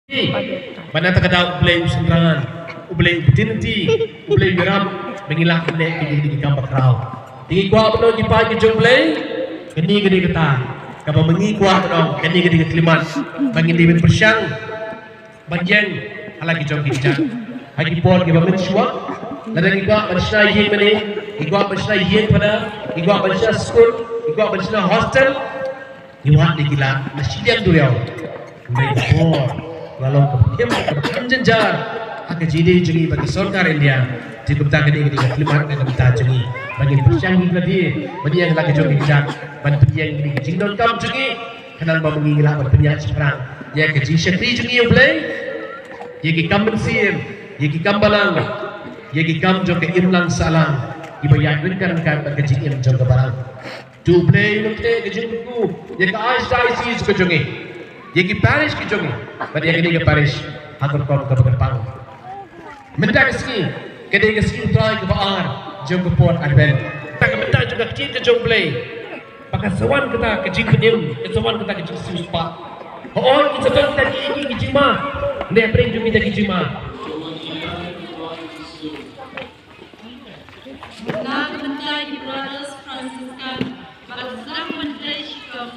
Mana tak ada ublay usenrangan, ublay utinti, ublay wiram, mengilang ublay kini gambar kerau. Tinggi kuah penuh di pagi jumblay, kini kata, kalau mengi kuah penuh, kini keliman, bangin di bersyang, bagian halagi jom kijang, hagi pol kita mencuak, dan igwa bersih yin meni, igwa bersih yin pada, igwa bersih school, igwa bersih hostel, igwa dikilat, masih diam dulu ya, mereka lalu kemudian jenjar akan jadi jungi bagi sorkar India cukup tak kini klimat yang kita jungi bagi persyahi tadi bagi yang lagi jungi jak bagi yang ini jindon kam jungi kenal bawa mengilah berpenyak sekarang ya keji syakri jungi ublay ya ki kam mensir ya ki kam balang ya ki kam jong ke imlang salang iba yakin kan bagi im jong ke barang ublay nukte kejungku ya ke ICC ke jungi Yagi Paris ki jongi, pada yang ini ke Paris, agar kau ke berpang. Mendak ski, kedai ski utrai ke Baar, jom ke Port Advent. Tak mendak juga kecil ke Jomblay. Pakai sewan kita ke Jingpenim, ke sewan kita ke Jingsuspa. Oh, kita sedang kita ke Jima, dia bring jumi ke Jima. Nak mendak di Brothers Franciscan, barzak mendak shikam.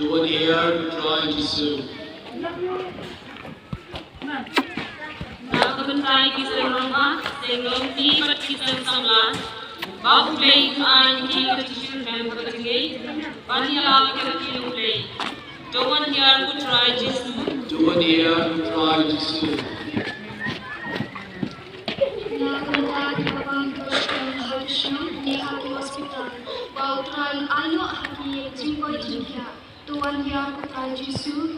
To one year trying to sue. Nakabantay kisang rumah, sengong di pat kisang samlan, bago play ang hindi katisyon member katigay, baniyalaw kinatilong play. To one year ko try to sue. To one year trying to sue. Nakabantay kapag ng halusyon ni Haki Hospital, bago try ayo Haki Jimboy Jingya. Tuan yang Putra Yesus.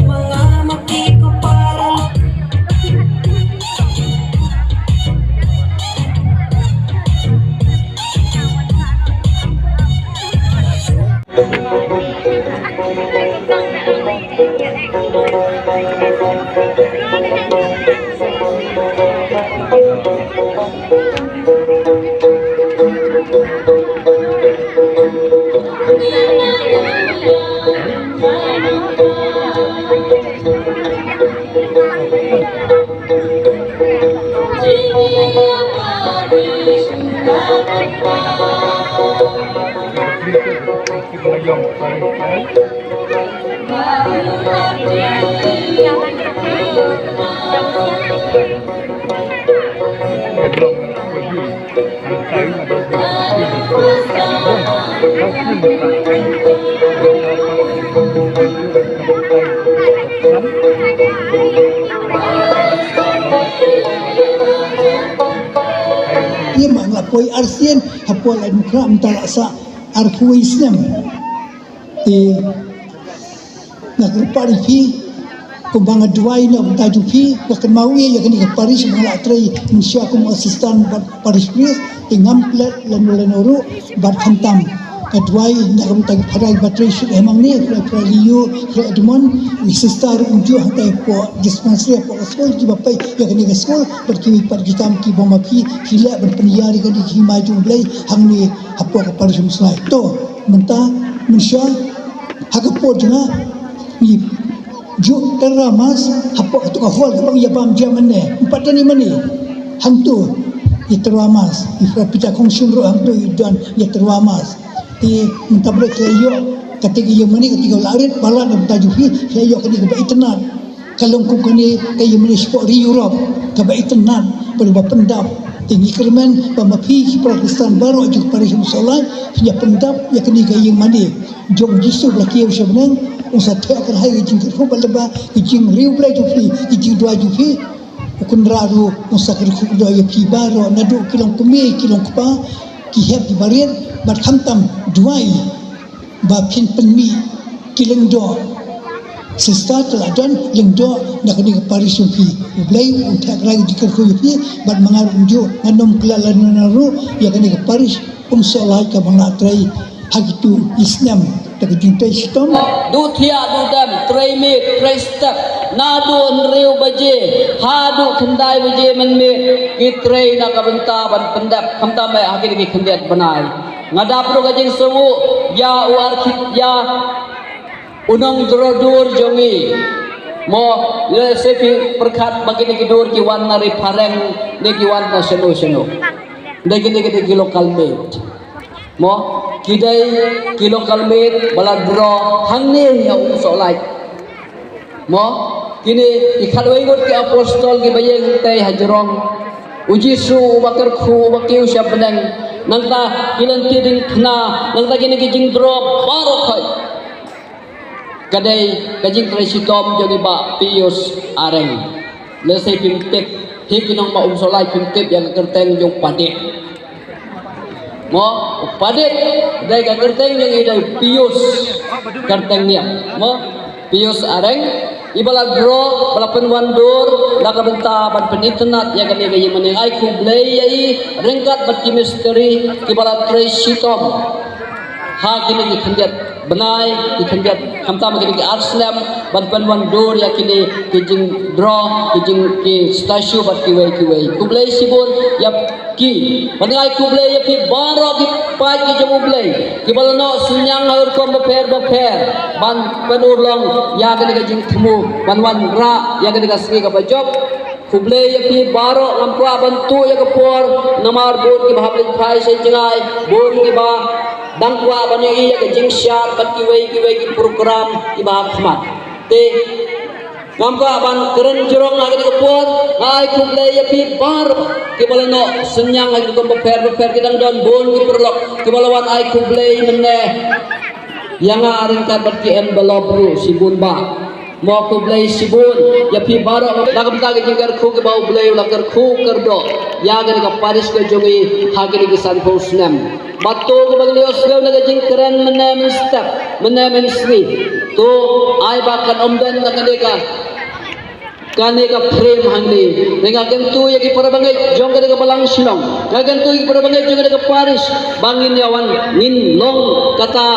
mengamati kepala ia menglapoi arsian hapol adukram talaksa arkuisnem nagrupari fi kumbanga duai na bantaju fi bahkan mau ia yakni ke Paris mengalatrai insya kum asistan Paris Pris ingam plat lenoru bat hantam kedua nak bantaju parai bateri syuk emang ni pra Rio pra Edmond wisestar unjuk hantai po dispensary po sekolah ki bapai yakni ke sekolah berkini pat kita ki bomba fi hila berpeniari kan di maju blai hang ni apa ke Paris Muslim to mentah insya hakapo jena ni juk teramas apa tu kahol kapang ya pam jaman ne empat ni mani hantu ya teramas ifra pita kongsun ro hantu dan ya teramas mentabrak layo ketika yang mani ketika larit bala dan tajuhi layo ketika ba internet kalau ku kani kayu mani sport di Europe ke ba internet pada pendap tinggi kerman pemapi Pakistan baru juk Paris Muslim ya pendap ya ketika yang mani jom jisu belaki usah benang usah tak kerhai jing kerfu balaba jing riu play jufi jing dua jufi ukun raru usah kerfu dua ya pi baro nadu kilong kumi kilong kupa ki heb di barian bat hantam duai ba pin penmi kileng do sista teladan yang do nak ni Paris jufi ulai untak lagi jing kerfu jufi bat mangar unju nganom kelalan naru ya kan ni Paris umsolai ka mangatrai hagitu Islam tak jumpa sistem du thia du dam trai me trai step na du riu baje ha du khandai baje men me ki trai na ka benta ban pendap khamta me hakir ki khandiat banai ngadap ro gajing sewu ya u arkhit ya unong drodur jongi mo le sepi perkhat bagi ni dur ki wan nari pareng ni ki wan na seno de ki local made mo kidai kilo kalmet baladro hangni ya solai mo kini ikhalwai got ki apostol ki bayeng tai hajrong uji su bakar khu bakiu syabnang nangta kilanti ding khna nangta kini ki jing drop baro khoi kadai kajing tresitom jogi ba pius areng le sei pimtep hikinong ma solai pimtep yang kerteng jong padet mo padet dai ka kerteng yang idai pius kerteng niam mo pius areng ibala dro bala penwandur la ka benta ban penitnat ya kani gayi mani ai ku blei ai rengkat bat misteri ibala tresitom ha kini ki khandiat benai ki khandiat kamta ma kini ki arslam ban penwandur ya kini ki jing dro ki jing ki statue bat ki wei ku blei sibun ya ki bangai ku blei ya ki baro ki pai ki jamu blei ki balano sunyang aur ko beper ban penurlong ya kini ki jing themu banwan ra ya kini ka sri ka bajok ku blei ya ki baro lampua bantu ya ka por namar bon ki bhablin phai se jingai bon ki ba dangwa bani iya ke jingshat bat ki wei ki program ki ba khmat te ngamka ban keren jorong agi ke por ai kumle ya pi bar ki balano senyang agi ko beper ki dang don bon ki perlok ki balawan ai kumle menne yang arin kan bat ki envelope ru sibun ba mo kumle sibun ya pi bar lagam ta ki jingar khu ki bau ble lagar khu kerdo ya agi ka paris ke jogi hagi ki san posnem Batu ke bagi oslo naga jing keren menem step menemen sri tu ai bakan omdan kaneka frame hangni dengan kentu yang diperbangai jong kadang balang silong dengan kentu yang diperbangai jong kadang Paris bangin yawan nin long kata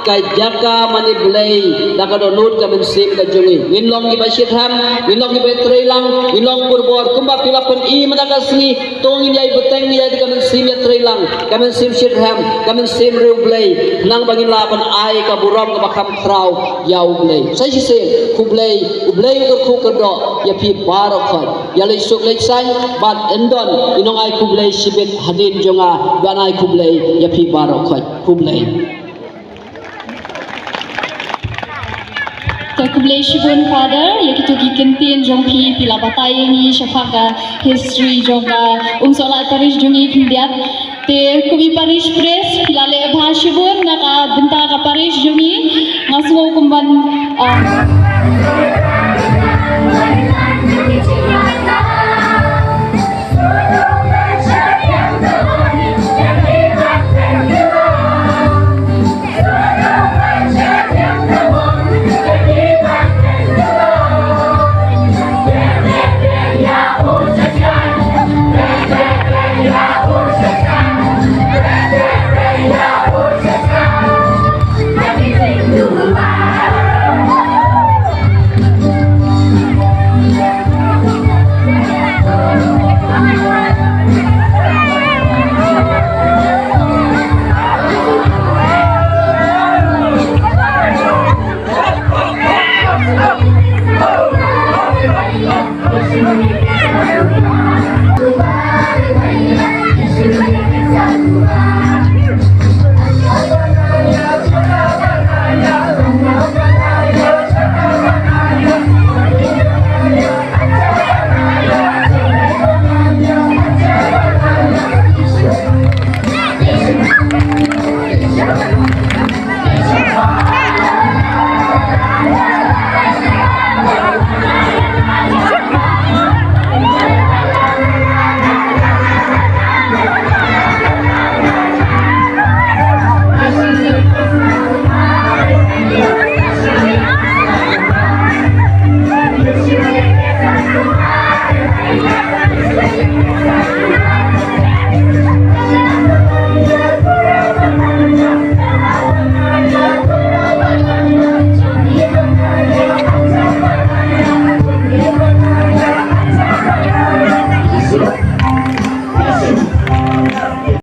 kajaka mani belai dakado nut kamen sim ka jongi nin long gi basit ham nin long gi betrei lang nin long burbor kumba pilapen I madagasni tongin yai beteng yai kamen sim ya trailang kamen sim sit ham kamen sim riu belai nang bangin lapan ai ka burom ka bakam krau yau belai sai si ku belai ko kedo ya pi barokot ya le suk le sai bat endon inong ai kublai sibet hadin jonga ban ai kublai ya pi barokot kublai kublai shibun father ya kitu gikentin jong pi pila batai ni shafaka history jonga sola taris jongi kindiat te kubi paris press pila le bhashibun naka benta ka paris jongi ngasmo kumban Thank you.